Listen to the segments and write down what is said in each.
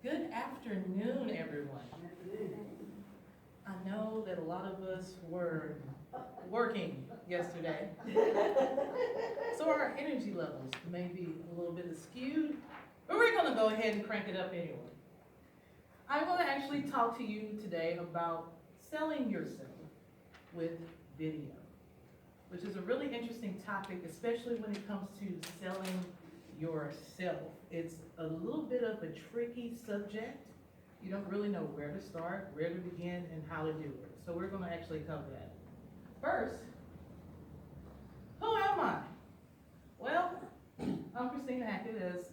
Good afternoon, everyone. I know that a lot of us were working yesterday, so our energy levels may be a little bit skewed, but we're gonna go ahead and crank it up anyway. I want to actually talk to you today about selling yourself with video, which is a really interesting topic, especially when it comes to selling yourself. It's a little bit of a tricky subject. You don't really know where to start, where to begin, and how to do it. So we're going to actually cover that. First, who am I? Well, I'm Kristena Hackett, as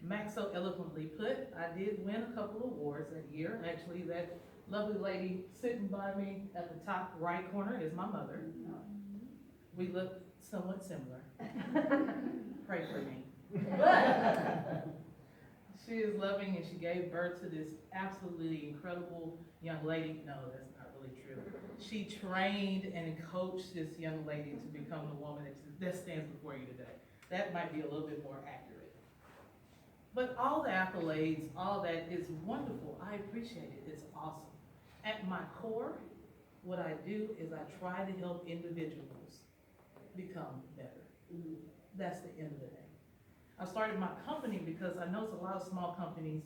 Max so eloquently put. I did win a couple awards that year. Actually, that lovely lady sitting by me at the top right corner is my mother. We look somewhat similar. Pray for me. But she is loving, and she gave birth to this absolutely incredible young lady. No, that's not really true. She trained and coached this young lady to become the woman that stands before you today. That might be a little bit more accurate. But all the accolades, all that is wonderful. I appreciate it. It's awesome. At my core, what I do is I try to help individuals become better. That's the end of the day. I started my company because I noticed a lot of small companies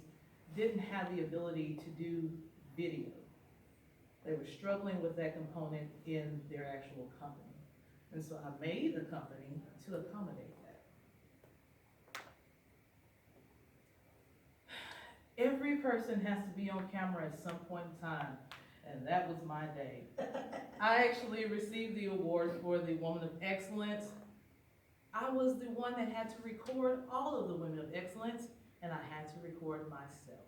didn't have the ability to do video. They were struggling with that component in their actual company. And so I made a company to accommodate that. Every person has to be on camera at some point in time, and that was my day. I actually received the award for the Woman of Excellence. I was the one that had to record all of the Women of Excellence, and I had to record myself.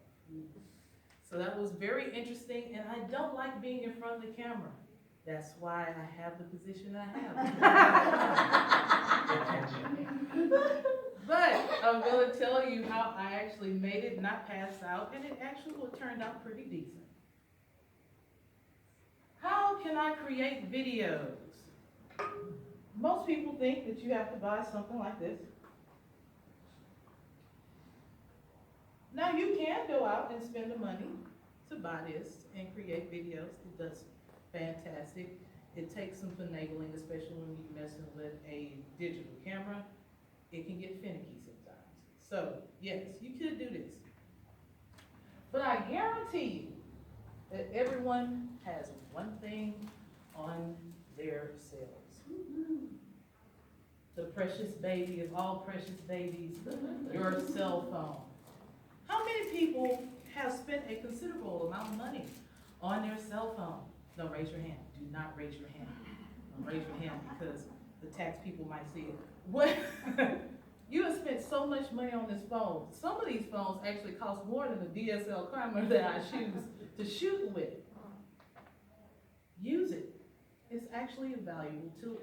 So that was very interesting, and I don't like being in front of the camera. That's why I have the position I have. But I'm going to tell you how I actually made it not pass out, and it actually turned out pretty decent. How can I create videos? Most people think that you have to buy something like this. Now you can go out and spend the money to buy this and create videos. It does fantastic. It takes some finagling, especially when you're messing with a digital camera. It can get finicky sometimes. So yes, you could do this. But I guarantee you that everyone has one thing on their selves. The precious baby of all precious babies, your cell phone. How many people have spent a considerable amount of money on their cell phone? Don't raise your hand. Do not raise your hand. Don't raise your hand because the tax people might see it. What? You have spent so much money on this phone. Some of these phones actually cost more than the DSL camera that I choose to shoot with. Use it. It's actually a valuable tool.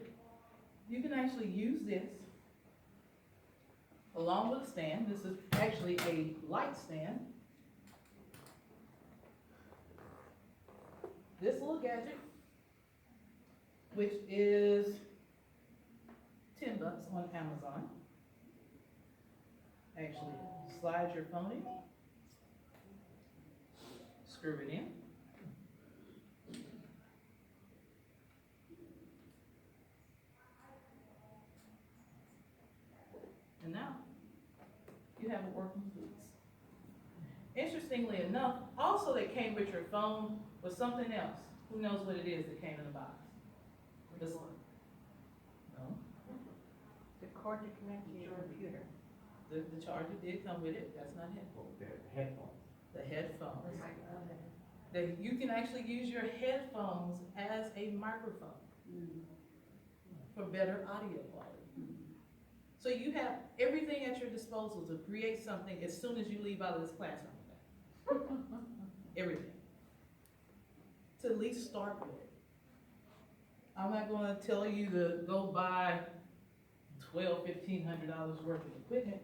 You can actually use this along with a stand. This is actually a light stand. This little gadget, which is $10 on Amazon. Actually, slide your phone in, screw it in. And now, you have a working piece. Interestingly enough, also that came with your phone was something else. Who knows what it is that came in the box? This one. No? The cord to connect to your computer. The charger did come with it. That's not it. The headphones. The headphones. That you can actually use your headphones as a microphone for better audio quality. So you have everything at your disposal to create something as soon as you leave out of this classroom. Everything. To at least start with it. I'm not going to tell you to go buy $1,200, $1,500 worth of equipment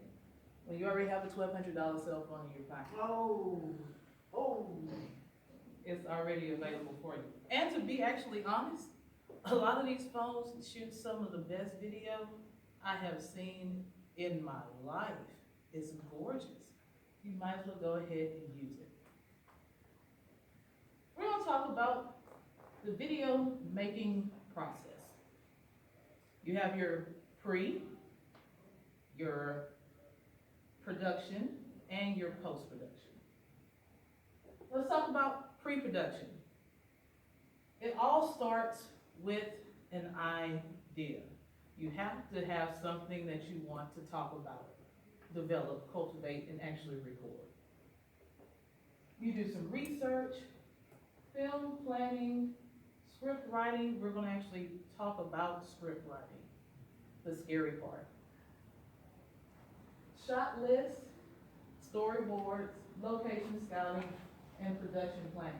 when you already have a $1,200 cell phone in your pocket. Oh. It's already available for you. And to be actually honest, a lot of these phones shoot some of the best video I have seen in my life. It's gorgeous. you might as well go ahead and use it. We're gonna talk about the video making process. You have your pre, your production, and your post-production. Let's talk about pre-production. It all starts with an idea. You have to have something that you want to talk about, develop, cultivate, and actually record. You do some research, film planning, script writing. We're going to actually talk about script writing, the scary part. Shot lists, storyboards, location scouting, and production planning.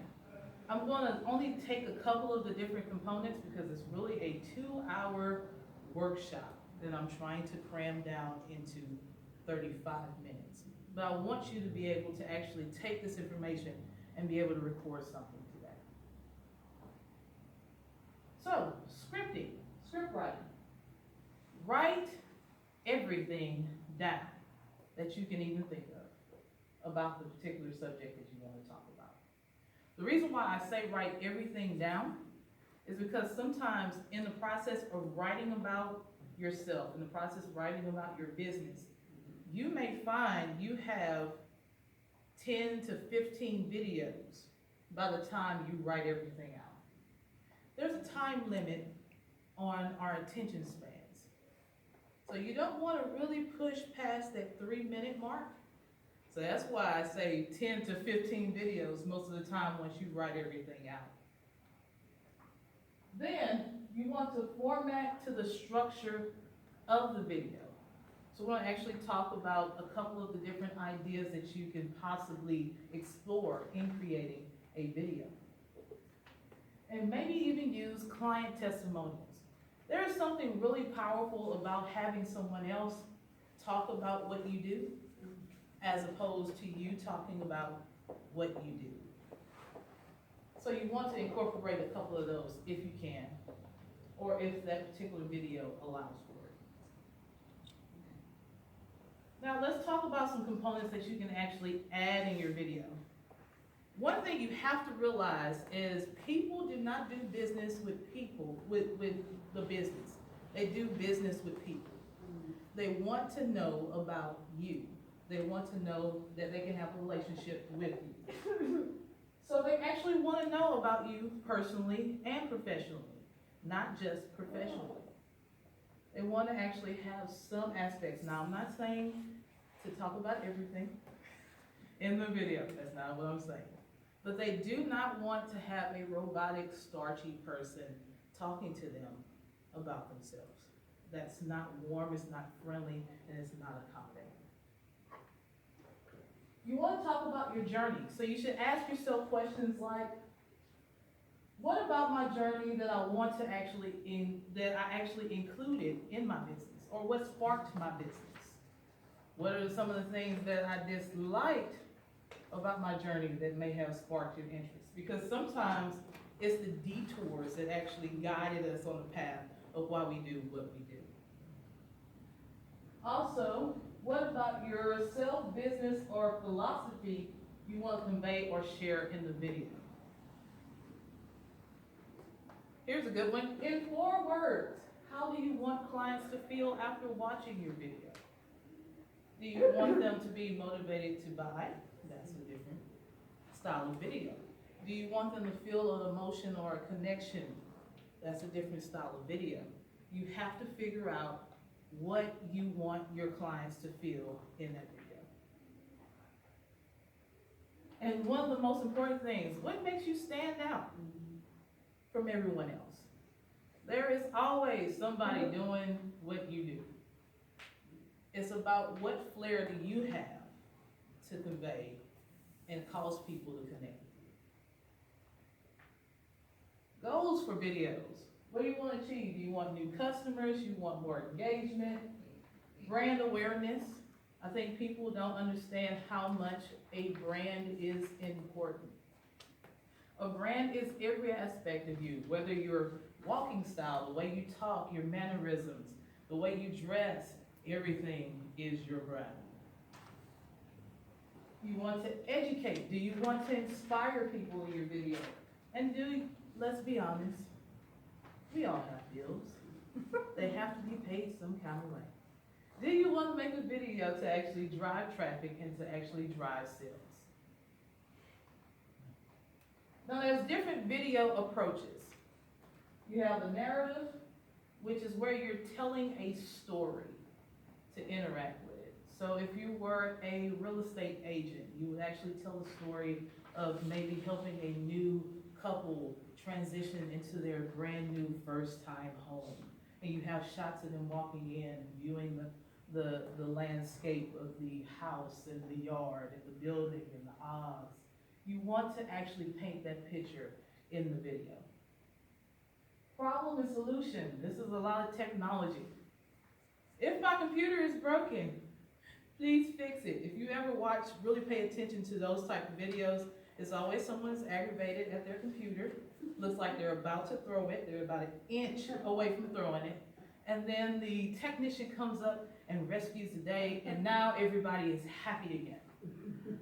I'm going to only take a couple of the different components because it's really a 2-hour workshop that I'm trying to cram down into 35 minutes. But I want you to be able to actually take this information and be able to record something today. So, scripting, script writing. Write everything down that you can even think of about the particular subject that you want to talk about. The reason why I say write everything down is because sometimes in the process of writing about yourself, in the process of writing about your business, you may find you have 10 to 15 videos by the time you write everything out. There's a time limit on our attention spans. So you don't want to really push past that 3-minute mark. So that's why I say 10 to 15 videos most of the time once you write everything out. Then you want to format to the structure of the video. So we're going to actually talk about a couple of the different ideas that you can possibly explore in creating a video. And maybe even use client testimonials. There is something really powerful about having someone else talk about what you do as opposed to you talking about what you do. So you want to incorporate a couple of those if you can, or if that particular video allows for it. Now let's talk about some components that you can actually add in your video. One thing you have to realize is people do not do business with people, with the business. They do business with people. They want to know about you. They want to know that they can have a relationship with you. So they actually want to know about you personally and professionally, not just professionally. They want to actually have some aspects. Now, I'm not saying to talk about everything in the video. That's not what I'm saying. But they do not want to have a robotic, starchy person talking to them about themselves. That's not warm, it's not friendly, and it's not accommodating. You want to talk about your journey. So you should ask yourself questions like, what about my journey that I want to actually, that I actually included in my business? Or what sparked my business? What are some of the things that I disliked about my journey that may have sparked your interest? Because sometimes it's the detours that actually guided us on the path of why we do what we do. Also, what about your self-business or philosophy you want to convey or share in the video? Here's a good one. In 4 words, how do you want clients to feel after watching your video? Do you want them to be motivated to buy? That's a different style of video. Do you want them to feel an emotion or a connection? That's a different style of video. You have to figure out what you want your clients to feel in that video. And one of the most important things, what makes you stand out from everyone else? There is always somebody doing what you do. It's about what flair do you have to convey and cause people to connect with you. Goals for videos. What do you want to achieve? Do you want new customers? You want more engagement? Brand awareness. I think people don't understand how much a brand is important. A brand is every aspect of you, whether your walking style, the way you talk, your mannerisms, the way you dress, everything is your brand. You want to educate. Do you want to inspire people in your video? And let's be honest, we all have bills. They have to be paid some kind of way. Do you want to make a video to actually drive traffic and to actually drive sales? Now there's different video approaches. You have the narrative, which is where you're telling a story to interact with it. So if you were a real estate agent, you would actually tell a story of maybe helping a new couple transition into their brand new first time home. And you have shots of them walking in, viewing the landscape of the house and the yard and the building and the odds. You want to actually paint that picture in the video. Problem and solution. This is a lot of technology. If my computer is broken, please fix it. If you ever watch, really pay attention to those type of videos, it's always someone's aggravated at their computer. Looks like they're about to throw it. They're about an inch away from throwing it. And then the technician comes up and rescues the day, and now everybody is happy again.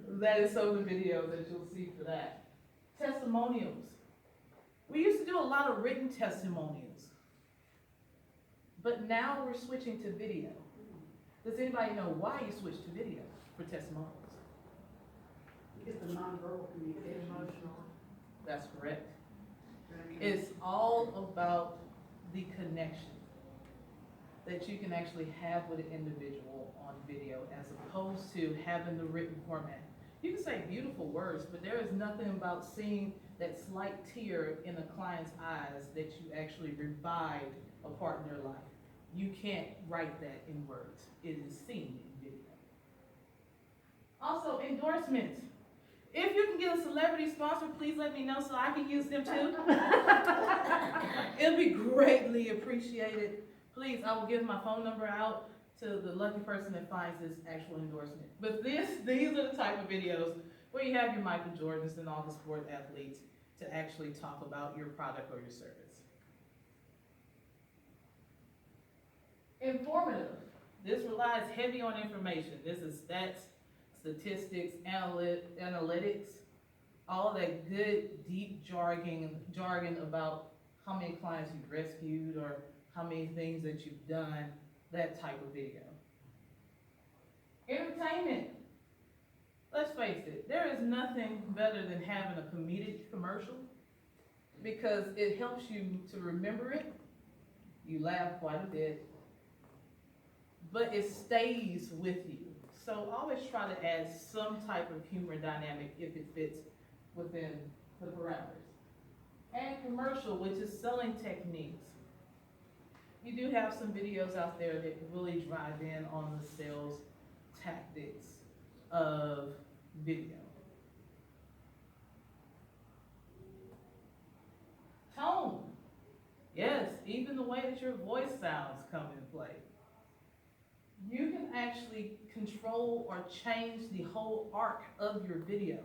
That is some of the videos that you'll see for that. Testimonials. We used to do a lot of written testimonials, but now we're switching to video. Does anybody know why you switched to video for testimonials? It's the nonverbal communication. Emotional. That's correct. It's all about the connection that you can actually have with an individual on video as opposed to having the written format. You can say beautiful words, but there is nothing about seeing that slight tear in a client's eyes that you actually revived a part in their life. You can't write that in words. It is seen in video. Also, endorsements. If you can get a celebrity sponsor, please let me know so I can use them too. It'll be greatly appreciated. Please, I will give my phone number out to the lucky person that finds this actual endorsement. But these are the type of videos where you have your Michael Jordans and all the sport athletes to actually talk about your product or your service. Informative. This relies heavy on information. This is stats, statistics, analytics, all that good, deep jargon about how many clients you've rescued or how many things that you've done, that type of video. Entertainment. Let's face it, there is nothing better than having a comedic commercial because it helps you to remember it. You laugh quite a bit, but it stays with you. So always try to add some type of humor dynamic if it fits within the parameters. And commercial, which is selling techniques. You do have some videos out there that really drive in on the sales tactics of video. Tone. Yes, even the way that your voice sounds come into play. You can actually control or change the whole arc of your video.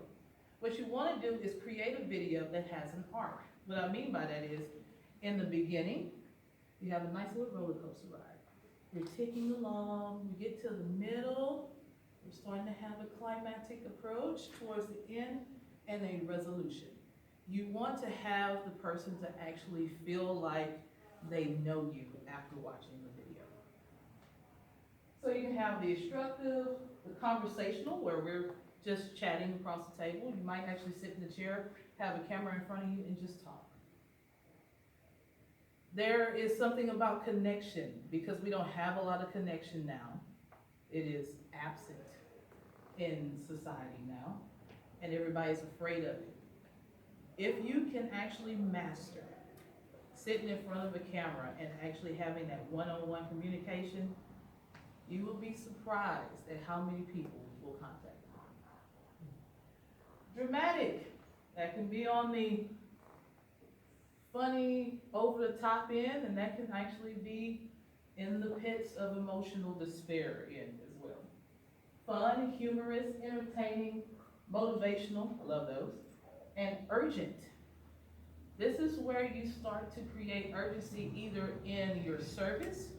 What you want to do is create a video that has an arc. What I mean by that is, in the beginning, you have a nice little roller coaster ride. You're ticking along, you get to the middle, you're starting to have a climactic approach towards the end, and a resolution. You want to have the person to actually feel like they know you after watching the video. So you can have the instructive, the conversational, where we're just chatting across the table. You might actually sit in the chair, have a camera in front of you, and just talk. There is something about connection, because we don't have a lot of connection now. It is absent in society now, and everybody's afraid of it. If you can actually master sitting in front of a camera and actually having that one-on-one communication, you will be surprised at how many people will contact you. Dramatic, that can be on the funny, over-the-top end, and that can actually be in the pits of emotional despair end as well. Fun, humorous, entertaining, motivational, I love those, and urgent. This is where you start to create urgency either in your service,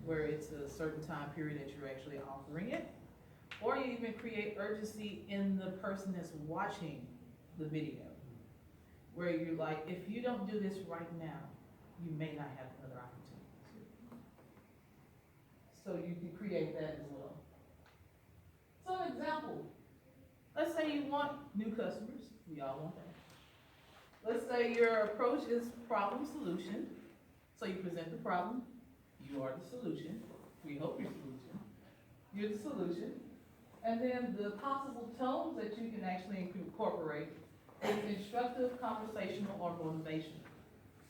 where it's a certain time period that you're actually offering it, Or you even create urgency in the person that's watching the video, where you're like, if you don't do this right now, you may not have another opportunity. So you can create that as well. So an example, let's say you want new customers. We all want that. Let's say your approach is problem solution. So you present the problem, you are the solution. We hope you're the solution. You're the solution. And then the possible tones that you can actually incorporate is instructive, conversational, or motivational,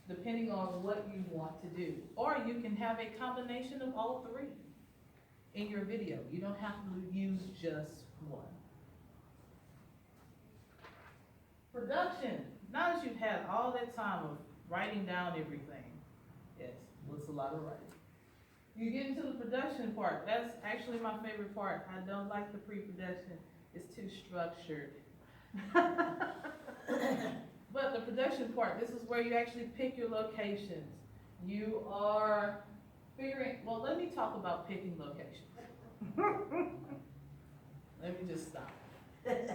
depending on what you want to do. Or you can have a combination of all three in your video. You don't have to use just one. Production. Now that you've had all that time of writing down everything, yes, it's a lot of writing. You get into the production part. That's actually my favorite part. I don't like the pre-production. It's too structured. But the production part, this is where you actually pick your locations. You are figuring, well, let me talk about picking locations. Let me just stop.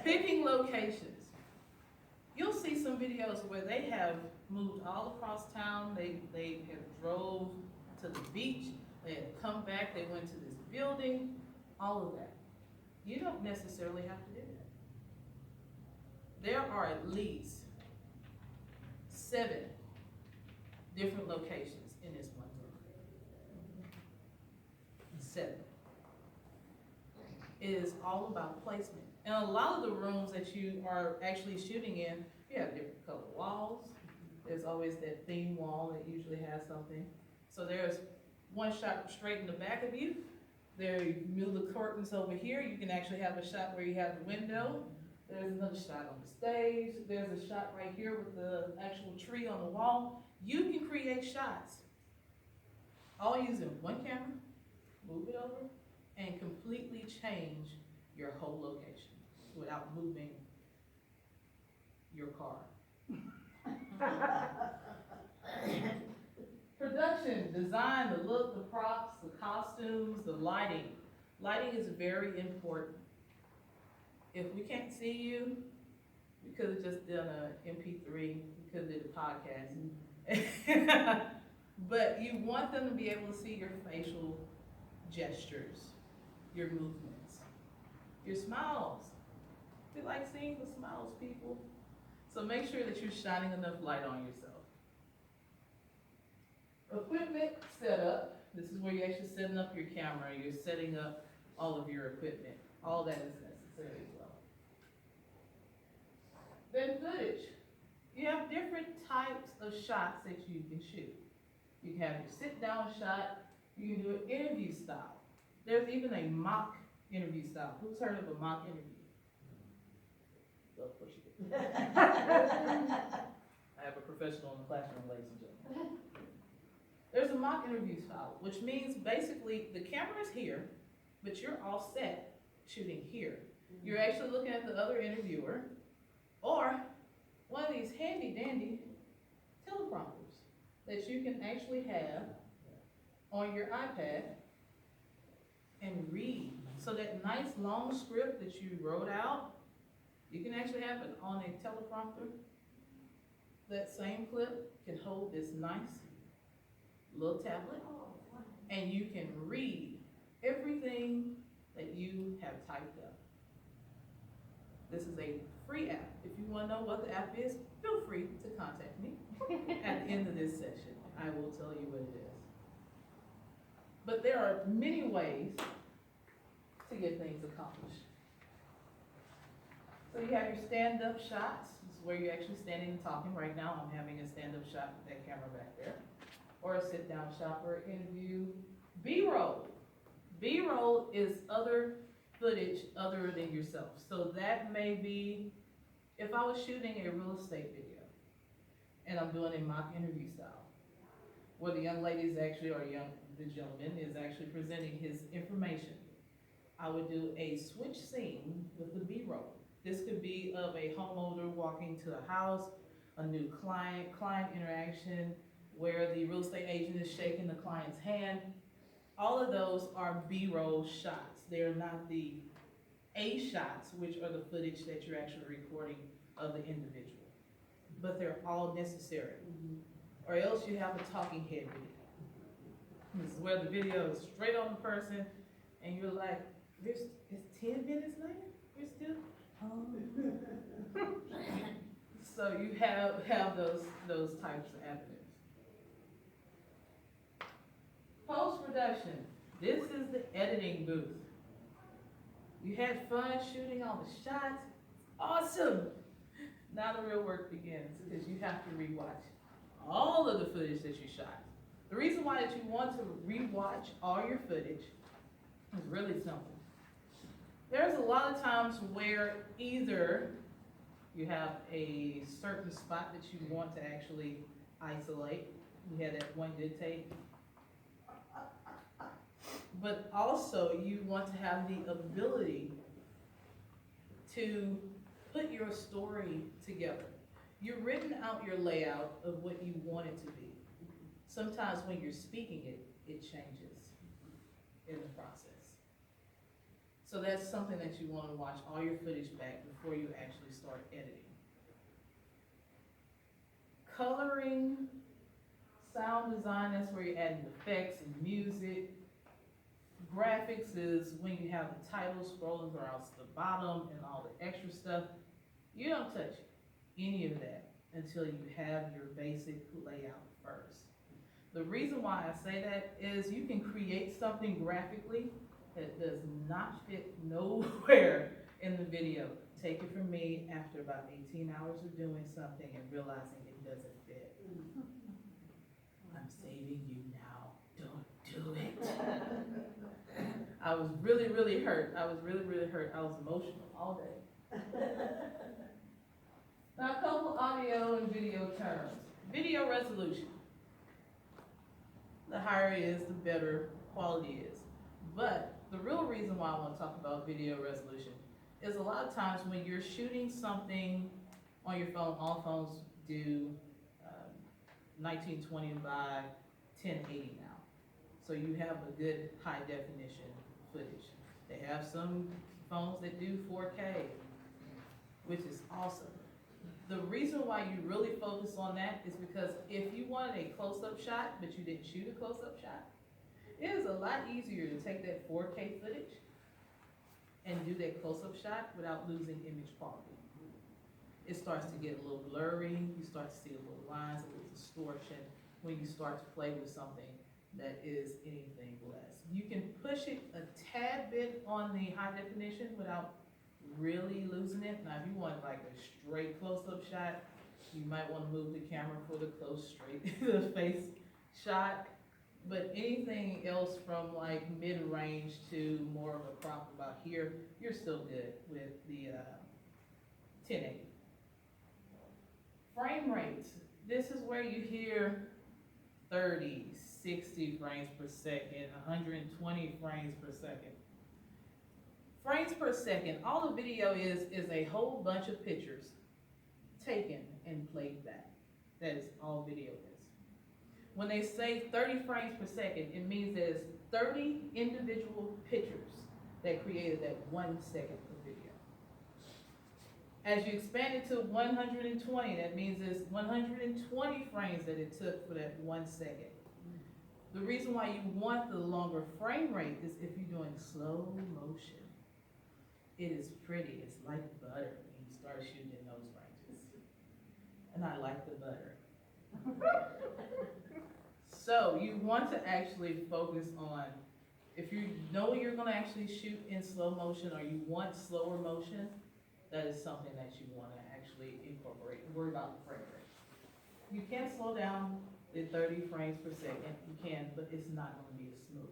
Picking locations. You'll see some videos where they have moved all across town. They have drove to the beach. They had come back, they went to this building, all of that. You don't necessarily have to do that. There are at least 7 different locations in this one room. 7. It is all about placement. And a lot of the rooms that you are actually shooting in, you have different color walls. There's always that theme wall that usually has something. So there's one shot straight in the back of you. There, you move the curtains over here. You can actually have a shot where you have the window. There's another shot on the stage. There's a shot right here with the actual tree on the wall. You can create shots all using one camera, move it over, and completely change your whole location without moving your car. Production, design, the look, the props, the costumes, the lighting. Lighting is very important. If we can't see you, we could have just done a MP3, we could have did a podcast. But you want them to be able to see your facial gestures, your movements, your smiles. We like seeing the smiles, people. So make sure that you're shining enough light on yourself. Equipment setup. This is where you're actually setting up your camera. You're setting up all of your equipment. All that is necessary as well. Then footage. You have different types of shots that you can shoot. You can have your sit-down shot. You can do an interview style. There's even a mock interview style. Who's heard of a mock interview? Well, of course you do. I have a professional in the classroom, ladies and gentlemen. There's a mock interview style, which means basically the camera is here, but you're all set shooting here. You're actually looking at the other interviewer, or one of these handy dandy teleprompters that you can actually have on your iPad and read. So that nice long script that you wrote out, you can actually have it on a teleprompter. That same clip can hold this nice little tablet, and you can read everything that you have typed up. This is a free app. If you want to know what the app is, feel free to contact me at the end of this session. I will tell you what it is. But there are many ways to get things accomplished. So you have your stand-up shots. This is where you're actually standing and talking. Right now I'm having a stand-up shot with that camera back there. Or a sit-down shot for an interview. B-roll. B-roll is other footage other than yourself. So that may be, if I was shooting a real estate video and I'm doing a mock interview style, where the young lady is actually, or the gentleman is actually presenting his information, I would do a switch scene with the B-roll. This could be of a homeowner walking to a house, a new client interaction, where the real estate agent is shaking the client's hand. All of those are B-roll shots. They are not the A shots, which are the footage that you're actually recording of the individual. But they're all necessary. Or else you have a talking head video. This is where the video is straight on the person, and you're like, it's 10 minutes later? You're still, So you have those types of avenues. Post-production. This is the editing booth. You had fun shooting all the shots. Awesome. Now the real work begins, because you have to rewatch all of the footage that you shot. The reason why that you want to rewatch all your footage is really simple. There's a lot of times where either you have a certain spot that you want to actually isolate. You had that one good take. But also you want to have the ability to put your story together. You've written out your layout of what you want it to be. Sometimes when you're speaking it, it changes in the process. So that's something that you want to watch all your footage back before you actually start editing. Coloring, sound design, that's where you're adding effects and music. Graphics is when you have the title scrolling across the bottom and all the extra stuff. You don't touch any of that until you have your basic layout first. The reason why I say that is you can create something graphically that does not fit nowhere in the video. Take it from me, after about 18 hours of doing something and realizing it doesn't fit. I'm saving you now. Don't do it. I was really, really hurt. I was really, really hurt. I was emotional all day. Now, a couple audio and video terms. Video resolution. The higher it is, the better quality is. But the real reason why I want to talk about video resolution is a lot of times when you're shooting something on your phone, all phones do 1920 by 1080 now. So you have a good high definition footage. They have some phones that do 4K, which is awesome. The reason why you really focus on that is because if you wanted a close-up shot, but you didn't shoot a close-up shot, it is a lot easier to take that 4K footage and do that close-up shot without losing image quality. It starts to get a little blurry, you start to see a little lines, a little distortion when you start to play with something that is anything less. You can push it a tad bit on the high definition without really losing it. Now, if you want like a straight close-up shot, you might want to move the camera for the close, straight to the face shot. But anything else from like mid-range to more of a crop about here, you're still good with the 1080. Frame rates. This is where you hear 30, 60 frames per second, 120 frames per second. Frames per second, all the video is a whole bunch of pictures taken and played back. That is all video is. When they say 30 frames per second, it means there's 30 individual pictures that created that 1 second of video. As you expand it to 120, that means there's 120 frames that it took for that 1 second. The reason why you want the longer frame rate is if you're doing slow motion. It is pretty, it's like butter when you start shooting in those ranges. And I like the butter. So you want to actually focus on, if you know you're gonna actually shoot in slow motion or you want slower motion, that is something that you wanna actually incorporate. Worry about the frame rate. You can slow down the 30 frames per second, you can, but it's not gonna be as smooth.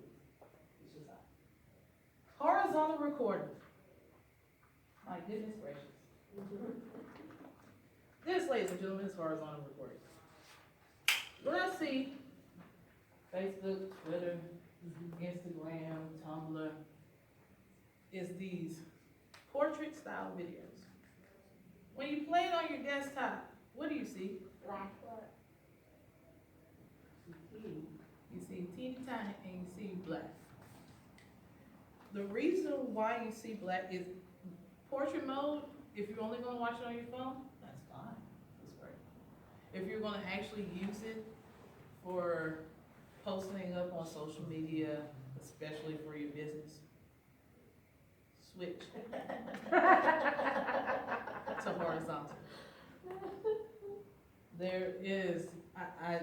It's just not. Horizontal recording. My goodness gracious. This, ladies and gentlemen, is horizontal recording. What I see, Facebook, Twitter, Instagram, Tumblr, is these portrait style videos. When you play it on your desktop, what do you see? Black book. You see teeny tiny and you see black. The reason why you see black is portrait mode. If you're only gonna watch it on your phone, that's fine, that's great. If you're gonna actually use it for posting up on social media, especially for your business, switch to horizontal. There is, I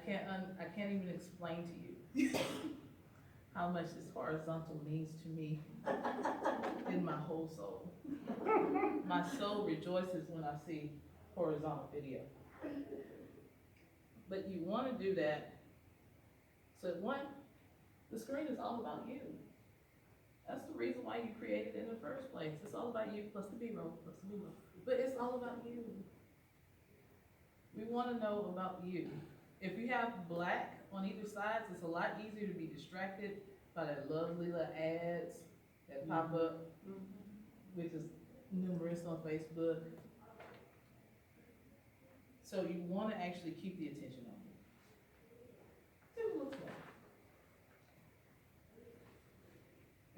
can't even explain to you how much this horizontal means to me in my whole soul. My soul rejoices when I see horizontal video. But you want to do that so one, the screen is all about you. That's the reason why you created it in the first place. It's all about you plus the B-roll, plus the B-roll. But it's all about you. We want to know about you. If you have black on either side, it's a lot easier to be distracted by that lovely little ads that pop up, which is numerous on Facebook. So you want to actually keep the attention on you. See what it looks like.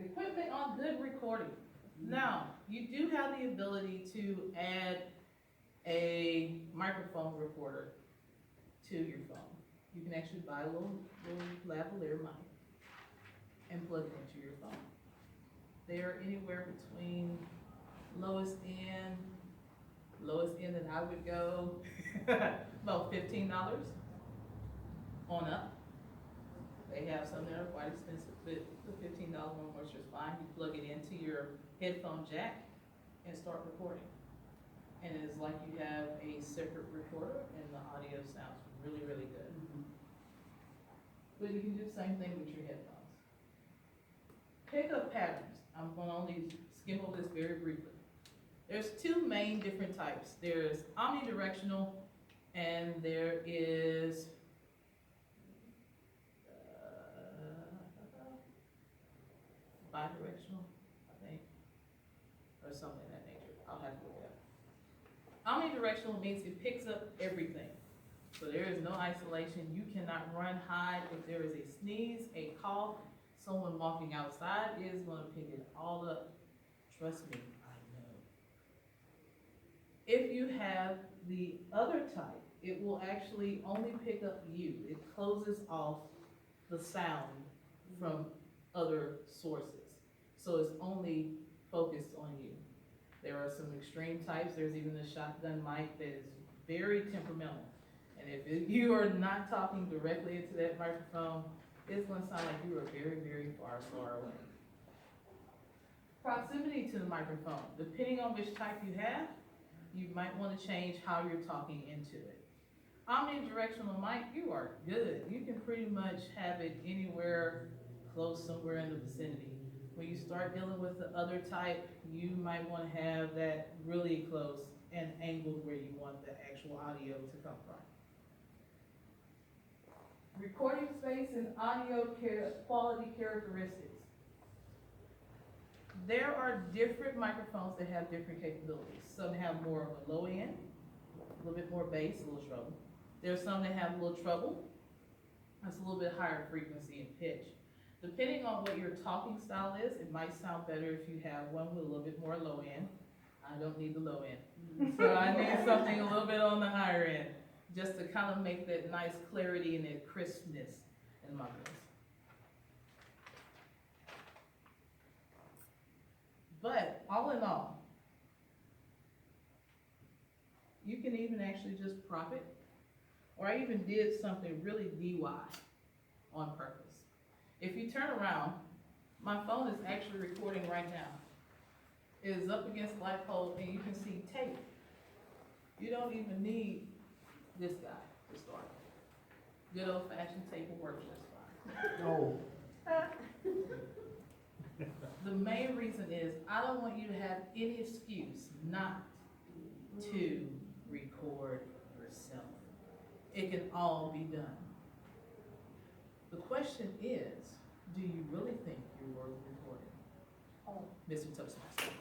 Equipment on good recording. Now, you do have the ability to add a microphone recorder to your phone. You can actually buy a little lavalier mic and plug it into your phone. They are anywhere between lowest end that I would go about $15 on up. They have some that are quite expensive, but the $15 one works just fine. You plug it into your headphone jack and start recording. And it's like you have a separate recorder and the audio sounds really, really good. But you can do the same thing with your headphones. Pickup patterns. I'm gonna only skim over this very briefly. There's two main different types. There's omnidirectional and there is bidirectional, I think, or something of that nature. I'll have to look it up. Omnidirectional means it picks up everything. So there is no isolation. You cannot run, hide. If there is a sneeze, a cough, someone walking outside is going to pick it all up. Trust me, I know. If you have the other type, it will actually only pick up you. It closes off the sound from other sources. So it's only focused on you. There are some extreme types. There's even the shotgun mic that is very temperamental. And if you are not talking directly into that microphone, it's going to sound like you are very, very far, far away. Proximity to the microphone. Depending on which type you have, you might want to change how you're talking into it. Omnidirectional mic, you are good. You can pretty much have it anywhere close, somewhere in the vicinity. When you start dealing with the other type, you might want to have that really close and angled where you want the actual audio to come from. Recording space and audio quality characteristics. There are different microphones that have different capabilities. Some have more of a low end, a little bit more bass, a little treble. There's some that have a little treble. That's a little bit higher frequency and pitch. Depending on what your talking style is, it might sound better if you have one with a little bit more low end. I don't need the low end. So I need something a little bit on the higher end, just to kind of make that nice clarity and that crispness in my voice. But all in all, you can even actually just prop it, or I even did something really DIY on purpose. If you turn around, my phone is actually recording right now. It is up against the light pole and you can see tape. You don't even need this guy to start. Good old fashioned tape will work just fine. No. The main reason is I don't want you to have any excuse not to record yourself. It can all be done. The question is, do you really think you're worth recording? Mr. Toastmaster.